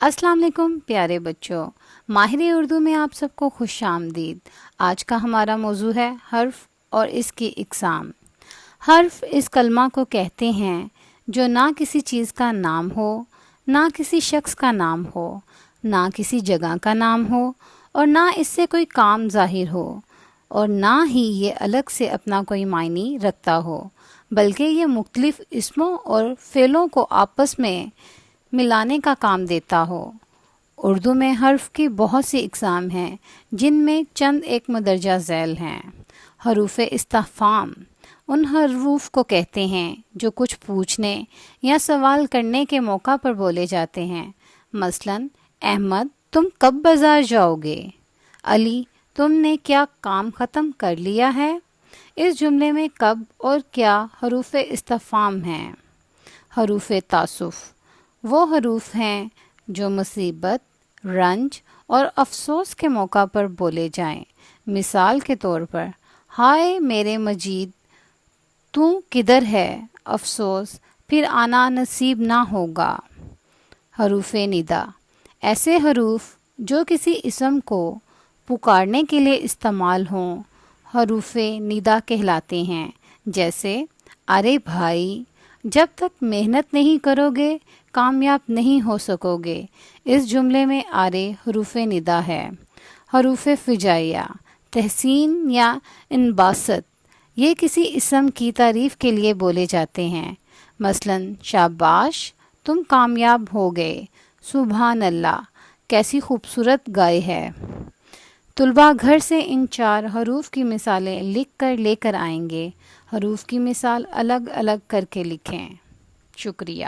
السلام علیکم پیارے بچوں، ماہر اردو میں آپ سب کو خوش آمدید۔ آج کا ہمارا موضوع ہے حرف اور اس کی اقسام۔ حرف اس کلمہ کو کہتے ہیں جو نہ کسی چیز کا نام ہو، نہ کسی شخص کا نام ہو، نہ کسی جگہ کا نام ہو، اور نہ اس سے کوئی کام ظاہر ہو، اور نہ ہی یہ الگ سے اپنا کوئی معنی رکھتا ہو، بلکہ یہ مختلف اسموں اور فعلوں کو آپس میں ملانے کا کام دیتا ہو۔ اردو میں حرف کی بہت سی اقسام ہیں، جن میں چند ایک مندرجہ ذیل ہیں۔ حروف استفہام ان حروف کو کہتے ہیں جو کچھ پوچھنے یا سوال کرنے کے موقع پر بولے جاتے ہیں۔ مثلا احمد تم کب بازار جاؤ گے؟ علی تم نے کیا کام ختم کر لیا ہے؟ اس جملے میں کب اور کیا حروف استفہام ہیں۔ حروف تعسف وہ حروف ہیں جو مصیبت، رنج اور افسوس کے موقع پر بولے جائیں۔ مثال کے طور پر ہائے میرے مجید تو کدھر ہے، افسوس پھر آنا نصیب نہ ہوگا۔ حروف ندا ایسے حروف جو کسی اسم کو پکارنے کے لیے استعمال ہوں، حروف ندا کہلاتے ہیں۔ جیسے ارے بھائی جب تک محنت نہیں کرو گے کامیاب نہیں ہو سکو گے۔ اس جملے میں ارے حروف ندا ہے۔ حروف فجائیہ تحسین یا انباسط یہ کسی اسم کی تعریف کے لیے بولے جاتے ہیں۔ مثلا شاباش تم کامیاب ہو گئے، سبحان اللہ کیسی خوبصورت گائے ہے۔ طلباء گھر سے ان 4 حروف کی مثالیں لکھ کر لے کر آئیں گے۔ حروف کی مثال الگ الگ کر کے لکھیں۔ شکریہ۔